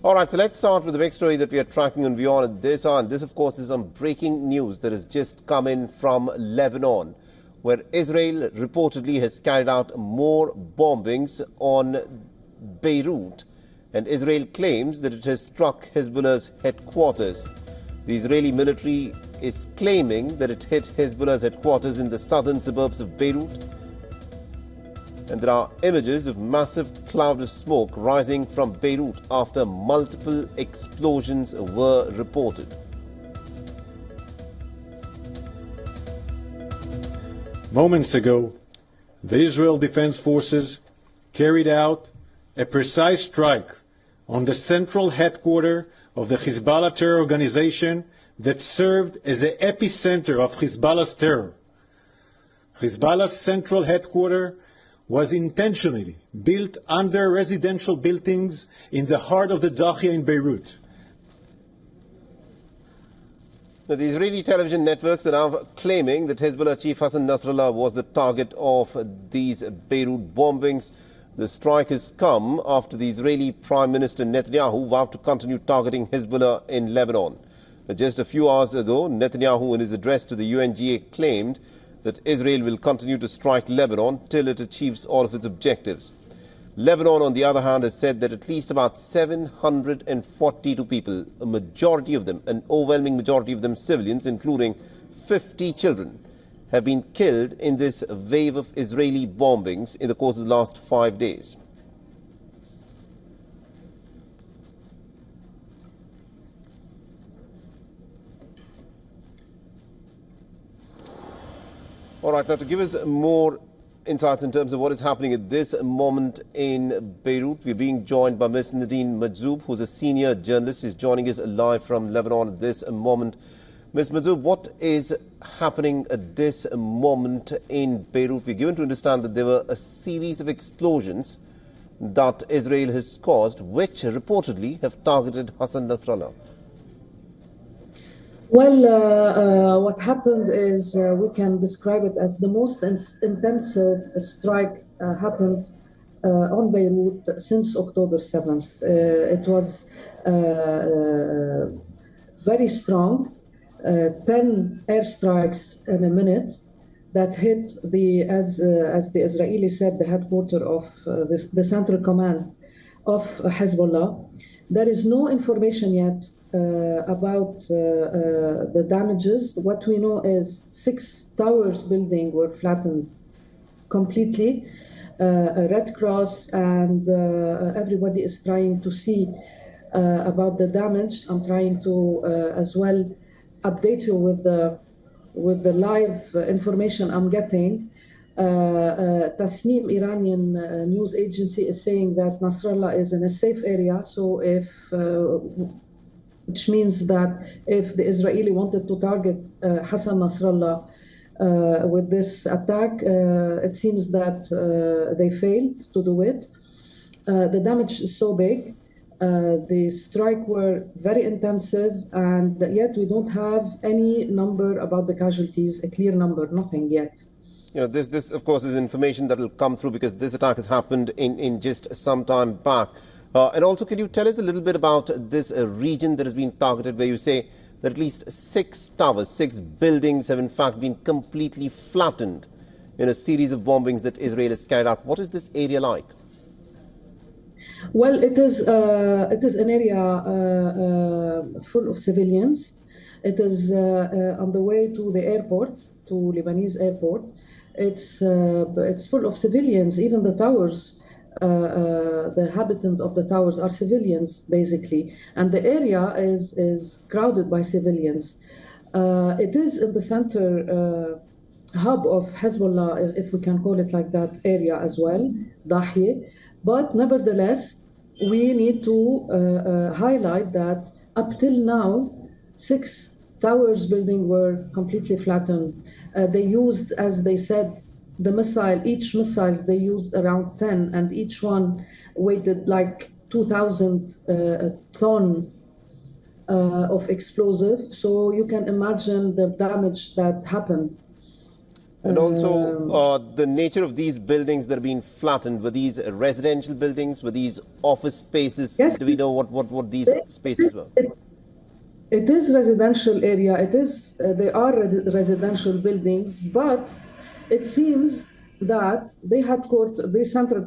All right, so let's start with the big story that we are tracking on WION at this hour. And this, of course, is some breaking news that has just come in from Lebanon, where Israel reportedly has carried out more bombings on Beirut. And Israel claims that it has struck Hezbollah's headquarters. The Israeli military is claiming that it hit Hezbollah's headquarters in the southern suburbs of Beirut. And there are images of massive cloud of smoke rising from Beirut after multiple explosions were reported. Moments ago, the Israel Defense Forces carried out a precise strike on the central headquarters of the Hezbollah terror organization that served as the epicenter of Hezbollah's terror. Hezbollah's central headquarters was intentionally built under residential buildings in the heart of the Dahia in Beirut. Now, the Israeli television networks are now claiming that Hezbollah chief Hassan Nasrallah was the target of these Beirut bombings. The strike has come after the Israeli Prime Minister Netanyahu vowed to continue targeting Hezbollah in Lebanon. Just a few hours ago, Netanyahu, in his address to the UNGA, claimed that Israel will continue to strike Lebanon till it achieves all of its objectives. Lebanon, on the other hand, has said that at least about 742 people, a majority of them, an overwhelming majority of them civilians, including 50 children, have been killed in this wave of Israeli bombings in the course of the last 5 days. All right, now to give us more insights in terms of what is happening at this moment in Beirut, we're being joined by Ms. Nadine Majzoub, who's a senior journalist. She's joining us live from Lebanon at this moment. Ms. Majzoub, what is happening at this moment in Beirut? We're given to understand that there were a series of explosions that Israel has caused, which reportedly have targeted Hassan Nasrallah. Well, what happened is we can describe it as the most intensive strike happened on Beirut since October 7th. It was very strong, 10 airstrikes in a minute that hit as the Israeli said, the headquarters of the central command of Hezbollah. There is no information yet about the damages. What we know is 6 towers building were flattened completely. A Red Cross and everybody is trying to see about the damage. I'm trying to as well update you with the live information I'm getting. Tasnim, Iranian news agency, is saying that Nasrallah is in a safe area. So which means that if the Israeli wanted to target Hassan Nasrallah with this attack, it seems that they failed to do it. The damage is so big. The strike were very intensive, and yet we don't have any number about the casualties, a clear number, nothing yet. You know, this of course is information that will come through because this attack has happened in just some time back. And also, can you tell us a little bit about this region that has been targeted, where you say that at least 6 towers, 6 buildings have in fact been completely flattened in a series of bombings that Israel has carried out. What is this area like? Well, it is an area full of civilians. It is on the way to the airport, to Lebanese airport. It's full of civilians. Even the towers, the inhabitants of the towers are civilians, basically. And the area is crowded by civilians. It is in the center hub of Hezbollah, if we can call it like that, area as well, Dahia. But nevertheless, we need to highlight that up till now, 6 towers building were completely flattened. They used, as they said, each missile they used around 10, and each one weighted like 2,000 ton of explosive. So you can imagine the damage that happened. And also, the nature of these buildings that are being flattened, were these residential buildings, were these office spaces? Yes, Do we know what these spaces were? it is residential area. It is, they are residential buildings, but it seems that the central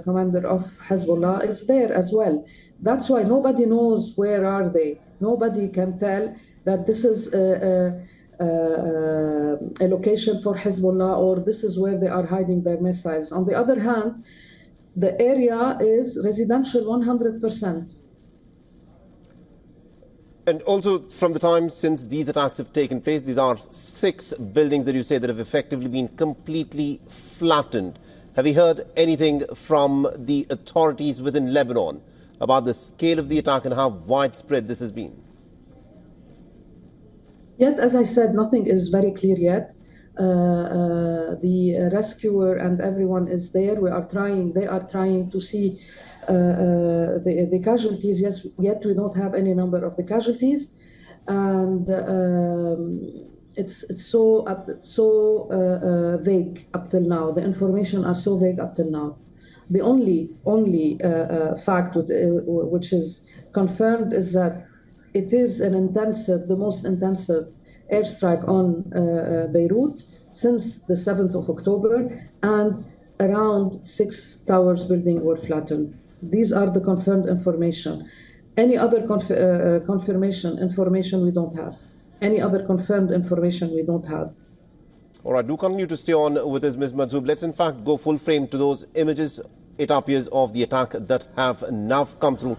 commander of Hezbollah is there as well. That's why nobody knows where are they. Nobody can tell that this is a location for Hezbollah, or this is where they are hiding their missiles. On the other hand, the area is residential 100%. And also, from the time since these attacks have taken place, these are 6 buildings that you say that have effectively been completely flattened. Have you heard anything from the authorities within Lebanon about the scale of the attack and how widespread this has been? Yet, as I said, nothing is very clear yet. The rescuer and everyone is there. They are trying to see the casualties. Yes, yet we don't have any number of the casualties, and it's so vague up till now. The information are so vague up till now. The only fact which is confirmed is that it is the most intensive airstrike on Beirut since the 7th of October, and around 6 towers building were flattened. These are the confirmed information. Any other information we don't have. Any other confirmed information we don't have. All right, do continue to stay on with us, Ms. Madzoub. Let's in fact go full frame to those images, it appears, of the attack that have now come through.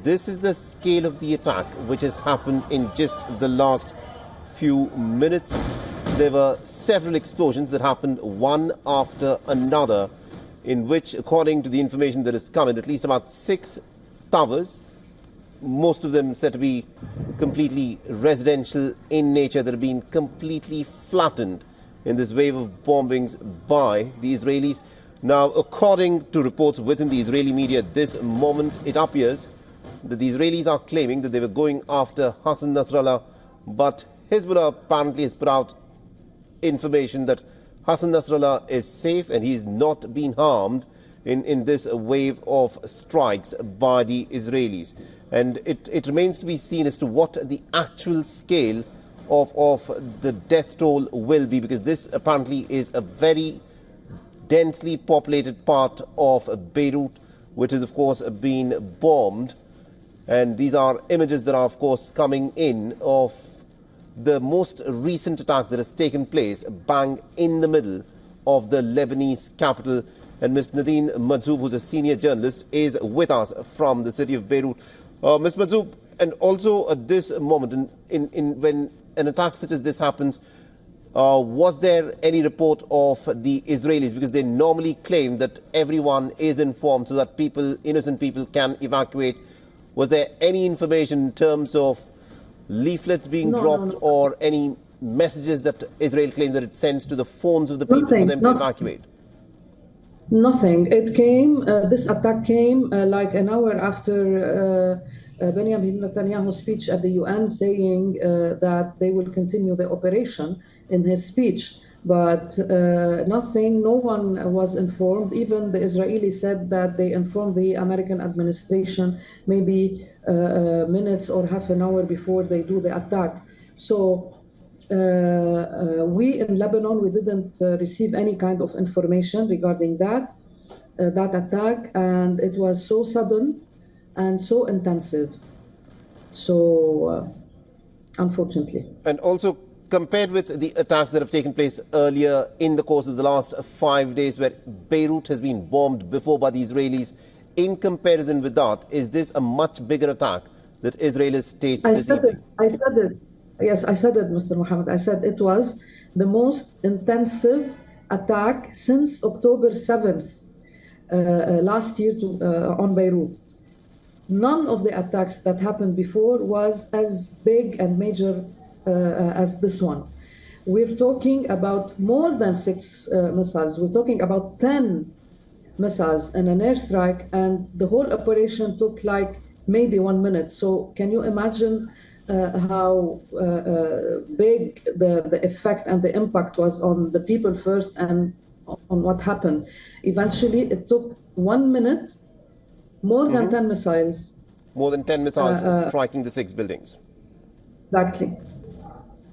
This is the scale of the attack which has happened in just the last few minutes. There were several explosions that happened one after another, in which, according to the information that has come in, at least about 6 towers, most of them said to be completely residential in nature, that have been completely flattened in this wave of bombings by the Israelis. Now, according to reports within the Israeli media at this moment, it appears that the Israelis are claiming that they were going after Hassan Nasrallah, but Hezbollah apparently has put out information that Hassan Nasrallah is safe and he's not been harmed in this wave of strikes by the Israelis. And it remains to be seen as to what the actual scale of the death toll will be, because this apparently is a very densely populated part of Beirut, which has, of course, been bombed. And these are images that are, of course, coming in of the most recent attack that has taken place bang in the middle of the Lebanese capital. And Ms. Nadine Madzoub, who's a senior journalist, is with us from the city of Beirut. Ms. Madzoub, and also at this moment, when an attack such as this happens, was there any report of the Israelis? Because they normally claim that everyone is informed so that innocent people can evacuate. Was there any information in terms of leaflets being dropped or any messages that Israel claims that it sends to the phones of the people for them to evacuate? Nothing. It came, this attack came like an hour after Benjamin Netanyahu's speech at the UN, saying that they will continue the operation in his speech. But nothing, no one was informed. Even the Israelis said that they informed the American administration maybe minutes or half an hour before they do the attack. So we in Lebanon, we didn't receive any kind of information regarding that attack, and it was so sudden and so intensive. So unfortunately. And also, compared with the attacks that have taken place earlier in the course of the last 5 days, where Beirut has been bombed before by the Israelis, in comparison with that, is this a much bigger attack that Israel has staged this evening? I said it. Yes, I said it, Mr. Mohammed. I said it was the most intensive attack since October 7th last year on Beirut. None of the attacks that happened before was as big and major as this one. We're talking about more than 6 missiles. We're talking about 10 missiles in an airstrike, and the whole operation took like maybe 1 minute. So can you imagine how big the effect and the impact was on the people first and on what happened. Eventually, it took 1 minute, more than 10 missiles. More than 10 missiles striking the 6 buildings. Exactly.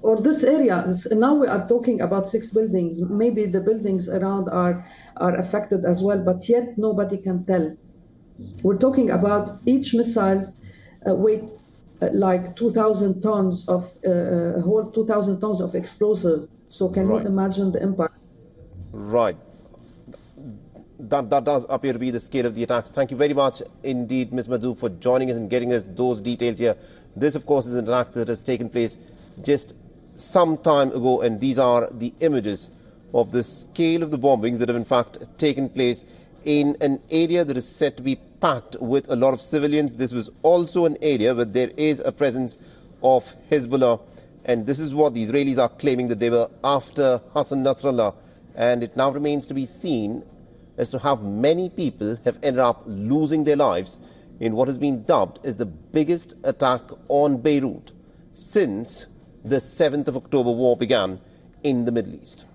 Or this area, now we are talking about 6 buildings. Maybe the buildings around are affected as well, but yet nobody can tell. We're talking about each missiles weight like 2,000 tons of whole 2,000 tons of explosive. So can you imagine the impact? Right. That does appear to be the scale of the attacks. Thank you very much indeed, Ms. Mazoub, for joining us and getting us those details here. This, of course, is an attack that has taken place just some time ago, and these are the images of the scale of the bombings that have in fact taken place in an area that is said to be packed with a lot of civilians. This was also an area where there is a presence of Hezbollah, and this is what the Israelis are claiming, that they were after Hassan Nasrallah, and it now remains to be seen as to how many people have ended up losing their lives in what has been dubbed as the biggest attack on Beirut since the 7th of October war began in the Middle East.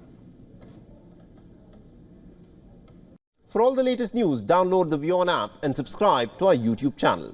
For all the latest news, download the WION app and subscribe to our YouTube channel.